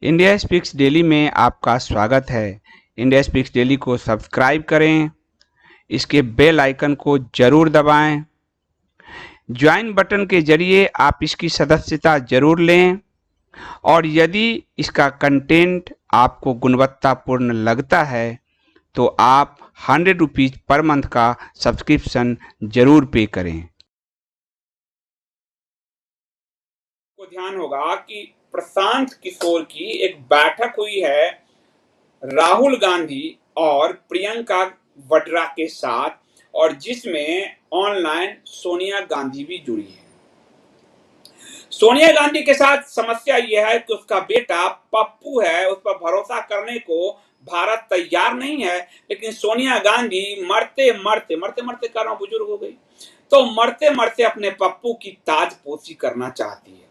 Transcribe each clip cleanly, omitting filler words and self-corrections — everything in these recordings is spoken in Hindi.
इंडिया स्पीक्स डेली में आपका स्वागत है। इंडिया स्पीक्स डेली को सब्सक्राइब करें, इसके बेल आइकन को जरूर दबाएं। ज्वाइन बटन के जरिए आप इसकी सदस्यता जरूर लें और यदि इसका कंटेंट आपको गुणवत्तापूर्ण लगता है तो आप 100 रुपीज़ पर मंथ का सब्सक्रिप्शन जरूर पे करें। को ध्यान होगा कि प्रशांत किशोर की एक बैठक हुई है राहुल गांधी और प्रियंका वड्रा के साथ, और जिसमें ऑनलाइन सोनिया गांधी भी जुड़ी है। सोनिया गांधी के साथ समस्या यह है कि उसका बेटा पप्पू है, उस पर भरोसा करने को भारत तैयार नहीं है। लेकिन सोनिया गांधी मरते मरते कर रहा हूं, बुजुर्ग हो गई, तो मरते मरते अपने पप्पू की ताजपोशी करना चाहती है।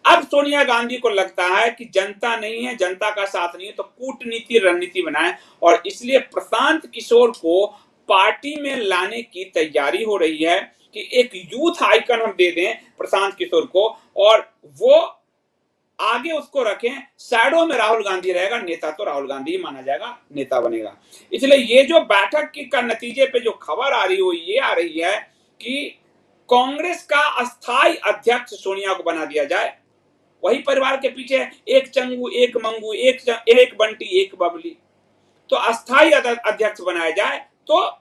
अब सोनिया गांधी को लगता है कि जनता नहीं है, जनता का साथ नहीं है, तो कूटनीति रणनीति बनाए, और इसलिए प्रशांत किशोर को पार्टी में लाने की तैयारी हो रही है कि एक यूथ आइकन हम दे दें प्रशांत किशोर को, और वो आगे उसको रखें, शैडो में राहुल गांधी रहेगा, नेता तो राहुल गांधी ही माना जाएगा, नेता बनेगा। इसलिए ये जो बैठक की का नतीजे पे जो खबर आ रही हो, ये आ रही है कि कांग्रेस का अस्थायी अध्यक्ष सोनिया को बना दिया जाए। वही परिवार के पीछे एक चंगू, एक मंगू, एक बंटी, एक बबली, तो अस्थायी अध्यक्ष बनाया जाए तो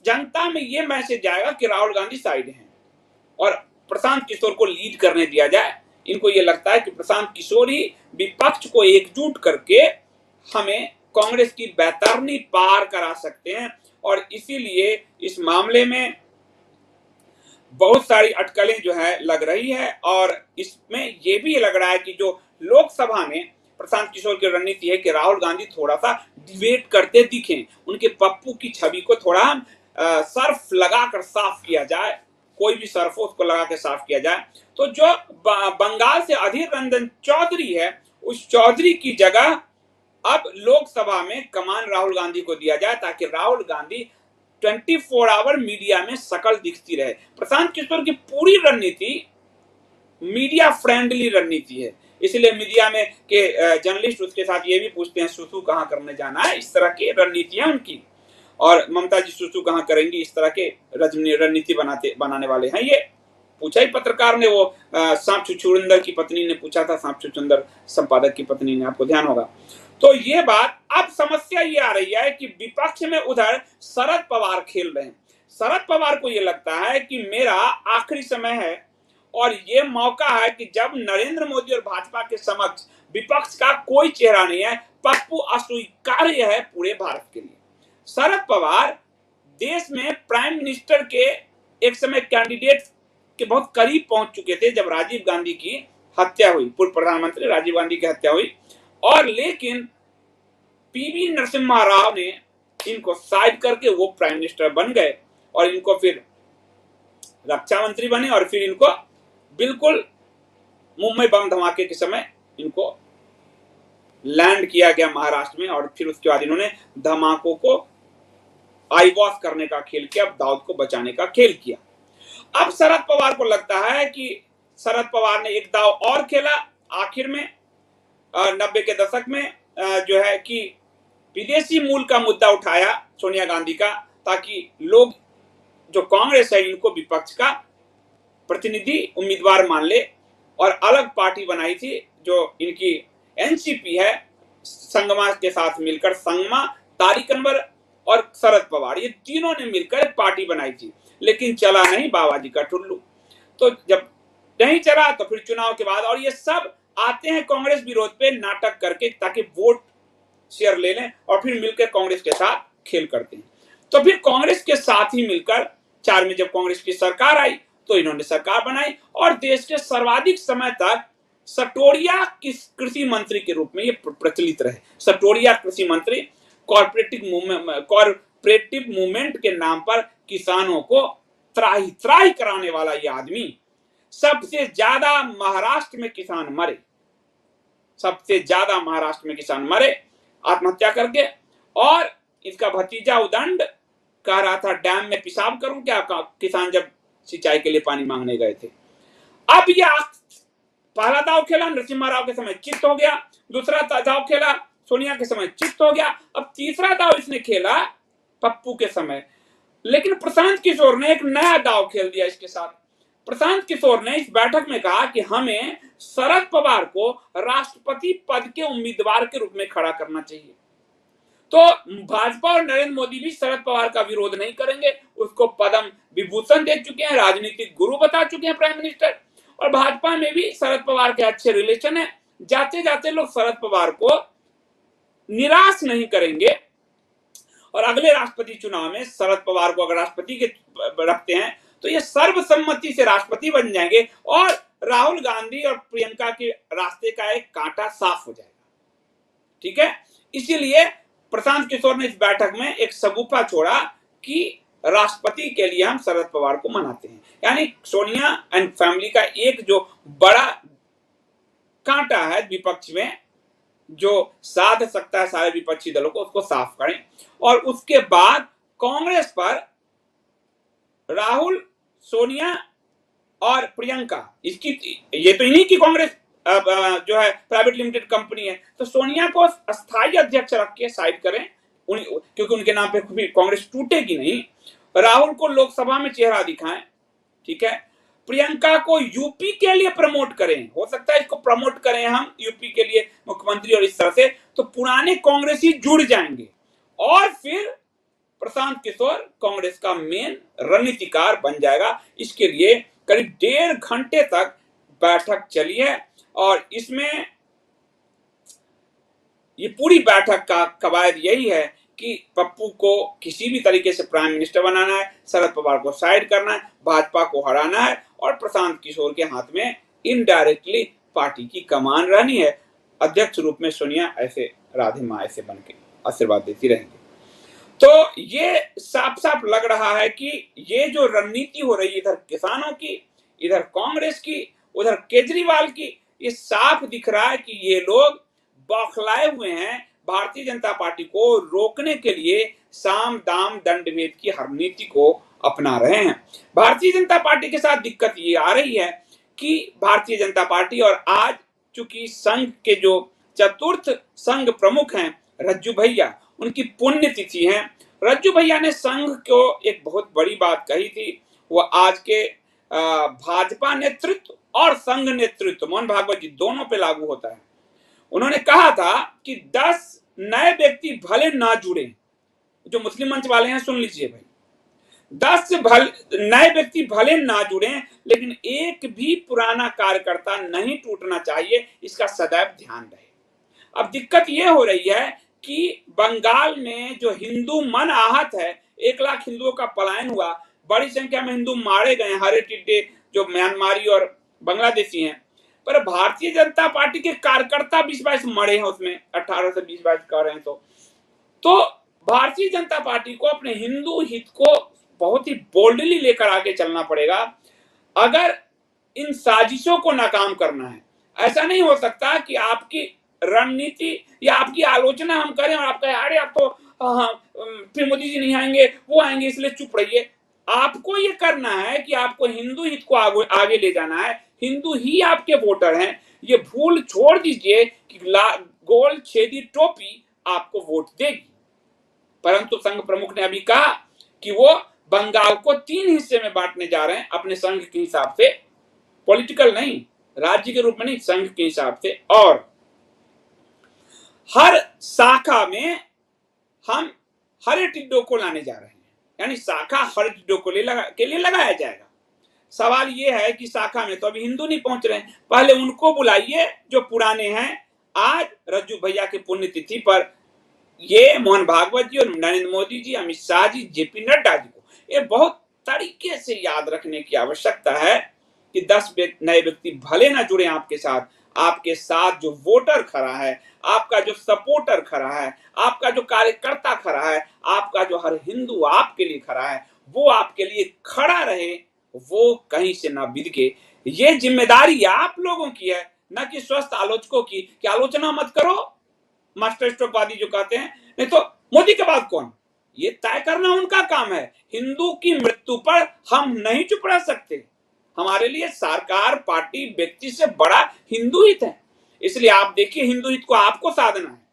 जनता में ये मैसेज जाएगा कि राहुल गांधी साइड हैं और प्रशांत किशोर को लीड करने दिया जाए। इनको ये लगता है कि प्रशांत किशोर ही विपक्ष को एकजुट करके हमें कांग्रेस की बैतरनी पार करा सकते हैं, और इसीलिए इस मामले में बहुत सारी अटकलें जो है लग रही है। और इसमें ये भी लग रहा है कि जो लोकसभा में प्रशांत किशोर की रणनीति है कि राहुल गांधी थोड़ा सा डिबेट करते दिखें, उनके पप्पू की छवि को थोड़ा सर्फ लगाकर साफ किया जाए, कोई भी सर्फ हो उसको लगा के साफ किया जाए। तो जो बंगाल से अधीर रंजन चौधरी है, उस चौधरी की जगह अब लोकसभा में कमान राहुल गांधी को दिया जाए, ताकि राहुल गांधी 24 आवर मीडिया में शकल दिखती रहे। प्रशांत किशोर की पूरी रणनीति मीडिया फ्रेंडली रणनीति है, इसलिए मीडिया में के जर्नलिस्ट उसके साथ ये भी पूछते हैं सुसु कहाँ करने जाना है, इस तरह की रणनीतियां उनकी। और ममता जी सुसु कहाँ करेंगी, इस तरह के रणनीति बनाने वाले हैं। ये पूछा ही पत्रकार ने, वो सांप छुछुंदर की पत्नी ने पूछा था, सांप छुछुंदर संपादक की पत्नी ने, आपको ध्यान होगा। तो ये बात, अब समस्या ये आ रही है कि विपक्ष में उधर शरद पवार खेल रहे हैं। शरद पवार को ये लगता है कि मेरा आखिरी समय है और ये मौका है कि जब नरेंद्र मोदी और भाजपा के समक्ष विपक्ष का कोई चेहरा नहीं है, पप्पू अस्वीकार्य है पूरे भारत के लिए। शरद पवार देश में प्राइम मिनिस्टर के एक समय कैंडिडेट के बहुत करीब पहुंच चुके थे जब राजीव गांधी की हत्या हुई, पूर्व प्रधानमंत्री राजीव गांधी की हत्या हुई, और लेकिन पीवी नरसिम्हा राव ने इनको साइड करके वो प्राइम मिनिस्टर बन गए, और इनको फिर रक्षा मंत्री बने, और फिर इनको बिल्कुल मुंबई बम धमाके के समय इनको लैंड किया गया महाराष्ट्र में, और फिर उसके बाद इन्होंने धमाकों को आई वॉश करने का खेल किया, दाऊद को बचाने का खेल किया। अब शरद पवार को लगता है कि शरद पवार ने एक दाव और खेला आखिर में 90 के दशक में, जो है कि विदेशी मूल का मुद्दा उठाया सोनिया गांधी का, ताकि लोग जो कांग्रेस है इनको विपक्ष का प्रतिनिधि उम्मीदवार मान ले, और अलग पार्टी बनाई थी जो इनकी एनसीपी है, संगमा के साथ मिलकर, संगमा, तारिक अनवर और शरद पवार, ये तीनों ने मिलकर एक पार्टी बनाई थी। लेकिन चला नहीं, बाबा जी का टुल्लू। तो जब नहीं चला तो फिर चुनाव के बाद, और ये सब आते हैं कांग्रेस विरोध पे नाटक करके, ताकि वोट शेयर ले लें, और फिर मिलकर कांग्रेस के साथ खेल करते हैं। तो फिर कांग्रेस के साथ ही मिलकर 4 में जब कांग्रेस की सरकार आई तो इन्होंने सरकार बनाई, और देश के सर्वाधिक समय तक सटोरिया कृषि मंत्री के रूप में ये प्रचलित रहे। सटोरिया कृषि मंत्री, कॉर्पोरेटिव मूवमेंट के नाम पर किसानों को त्राही कराने वाला ये आदमी। सबसे ज्यादा महाराष्ट्र में किसान मरे, सबसे ज्यादा महाराष्ट्र में किसान मरे आत्महत्या करके, और इसका भतीजा उदंड कह रहा था डैम में पेशाब करूं क्या, किसान जब सिंचाई के लिए पानी मांगने गए थे। अब यह पहला दाव खेला, नरसिम्हा राव के समय चित हो गया, दूसरा दाव खेला सोनिया के समय, चित्त हो गया। अब तीसरा दाव इसने खेला पप्पू के समय। लेकिन प्रशांत किशोर ने एक नया दाव खेल दिया इसके साथ। प्रशांत किशोर ने इस बैठक में कहा कि हमें शरद पवार को राष्ट्रपति पद के उम्मीदवार के रूप में खड़ा करना चाहिए। तो भाजपा और नरेंद्र मोदी भी शरद पवार का विरोध नहीं करेंगे, उसको पद्म विभूषण दे चुके हैं, राजनीतिक गुरु बता चुके हैं प्राइम मिनिस्टर। और भाजपा में भी शरद पवार के अच्छे रिलेशन है, जाते जाते लोग शरद पवार को निराश नहीं करेंगे। और अगले राष्ट्रपति चुनाव में शरद पवार को अगर राष्ट्रपति के रखते हैं तो ये सर्वसम्मति से राष्ट्रपति बन जाएंगे और राहुल गांधी और प्रियंका के रास्ते का एक कांटा साफ हो जाएगा। ठीक है, इसीलिए प्रशांत किशोर ने इस बैठक में एक सगुफा छोड़ा कि राष्ट्रपति के लिए हम शरद पवार को मनाते हैं। यानी सोनिया एंड फैमिली का एक जो बड़ा कांटा है विपक्ष में, जो साध सकता है सारे विपक्षी दलों को, उसको साफ करें। और उसके बाद कांग्रेस पर राहुल, सोनिया और प्रियंका, इसकी ये तो इन्हीं की कांग्रेस जो है प्राइवेट लिमिटेड कंपनी है, तो सोनिया को अस्थायी अध्यक्ष रख के साइड करें, क्योंकि उनके नाम पे कांग्रेस टूटेगी नहीं। राहुल को लोकसभा में चेहरा दिखाएं, ठीक है। प्रियंका को यूपी के लिए प्रमोट करें, हो सकता है इसको प्रमोट करें हम यूपी के लिए मुख्यमंत्री, और इस तरह से तो पुराने कांग्रेसी जुड़ जाएंगे। और फिर प्रशांत किशोर कांग्रेस का मेन रणनीतिकार बन जाएगा। इसके लिए करीब 1.5 घंटे तक बैठक चली है और इसमें ये पूरी बैठक का कवायद यही है कि पप्पू को किसी भी तरीके से प्राइम मिनिस्टर बनाना है, शरद पवार को साइड करना है, भाजपा को हराना है और प्रशांत किशोर के हाथ में इनडायरेक्टली पार्टी की कमान रहनी है। अध्यक्ष रूप में सोनिया ऐसे राधे माँ ऐसे बन के आशीर्वाद देती रहेंगे। तो ये साफ साफ लग रहा है कि ये जो रणनीति हो रही है, इधर किसानों की, इधर कांग्रेस की, उधर केजरीवाल की, ये साफ दिख रहा है कि ये लोग बौखलाए हुए हैं। भारतीय जनता पार्टी को रोकने के लिए साम दाम दंड भेद की हर नीति को अपना रहे हैं। भारतीय जनता पार्टी के साथ दिक्कत ये आ रही है कि भारतीय जनता पार्टी, और आज चूंकि संघ के जो चतुर्थ संघ प्रमुख हैं रज्जू भैया, उनकी पुण्यतिथि है। रज्जू भैया ने संघ को एक बहुत बड़ी बात कही थी, वो आज के भाजपा नेतृत्व और संघ नेतृत्व, मोहन भागवत जी, दोनों पे लागू होता है। उन्होंने कहा था कि 10 नए व्यक्ति भले ना जुड़े, जो मुस्लिम मंच वाले हैं सुन लीजिए भाई, 10 नए व्यक्ति भले ना जुड़े, लेकिन एक भी पुराना कार्यकर्ता नहीं टूटना चाहिए, इसका सदैव ध्यान रहे। अब दिक्कत ये हो रही है कि बंगाल में जो हिंदू मन आहत है, 1 लाख हिंदुओं का पलायन हुआ, बड़ी संख्या में हिंदू मारे गए, हरे टिड्डे जो म्यांमारी और बांग्लादेशी हैं, पर भारतीय जनता पार्टी के कार्यकर्ता 20-22 मरे हैं उसमें, 18 से 20-22 कर रहे हैं। तो भारतीय जनता पार्टी को अपने हिंदू हित को बहुत ही बोल्डली लेकर आगे चलना पड़ेगा अगर इन साजिशों को नाकाम करना है। ऐसा नहीं हो सकता कि आपकी रणनीति या आपकी आलोचना हम करें और आप कहें अरे आप तो फिर मोदी जी नहीं आएंगे, वो आएंगे इसलिए चुप रहिए। आपको ये करना है कि आपको हिंदू हित को आगे ले जाना है, हिंदू ही आपके वोटर हैं। ये भूल छोड़ दीजिए कि गोल छेदी टोपी आपको वोट देगी। परंतु संघ प्रमुख ने अभी कहा कि वो बंगाल को 3 हिस्से में बांटने जा रहे हैं अपने संघ के हिसाब से, पॉलिटिकल नहीं, राज्य के रूप में नहीं, संघ के हिसाब से। और हर शाखा में हम हरे टिड्डों को लाने जा रहे हैं, यानी शाखा हरे टिड्डों को के लिए लगाया जाएगा। सवाल ये है कि शाखा में तो अभी हिंदू नहीं पहुंच रहे हैं, पहले उनको बुलाइए जो पुराने हैं। आज रज्जू भैया की पुण्यतिथि पर ये मोहन भागवत जी और नरेंद्र मोदी जी, अमित शाह जी, जेपी नड्डा जी को ये बहुत तरीके से याद रखने की आवश्यकता है कि 10 नए व्यक्ति भले ना जुड़े आपके साथ जो वोटर खड़ा है, आपका जो सपोर्टर खड़ा है, आपका जो कार्यकर्ता खड़ा है, आपका जो हर हिंदू आपके लिए खड़ा है, वो आपके लिए खड़ा रहे, वो कहीं से ना बिदके। ये जिम्मेदारी आप लोगों की है, न कि स्वस्थ आलोचकों की कि आलोचना मत करो, मास्टर स्ट्रोकवादी जो कहते हैं। नहीं तो मोदी के बाद कौन, ये तय करना उनका काम है। हिंदू की मृत्यु पर हम नहीं चुप रह सकते। हमारे लिए सरकार, पार्टी, व्यक्ति से बड़ा हिंदू हित है। इसलिए आप देखिए, हिंदू हित को आपको साधना है।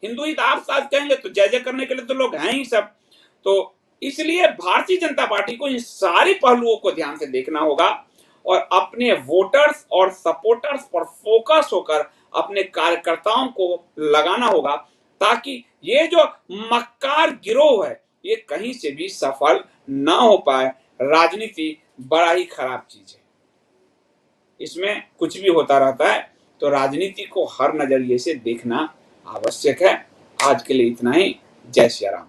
हिंदू हित आप साथ कहेंगे तो जय जय करने के लिए तो लोग हैं ही सब। तो इसलिए भारतीय जनता पार्टी को इन सारे पहलुओं को ध्यान से देखना होगा और अपने वोटर्स और सपोर्टर्स पर फोकस होकर अपने कार्यकर्ताओं को लगाना होगा, ताकि ये जो मक्कार गिरोह है ये कहीं से भी सफल ना हो पाए। राजनीति बड़ा ही खराब चीज है, इसमें कुछ भी होता रहता है, तो राजनीति को हर नजरिए से देखना आवश्यक है। आज के लिए इतना ही। जय श्री राम।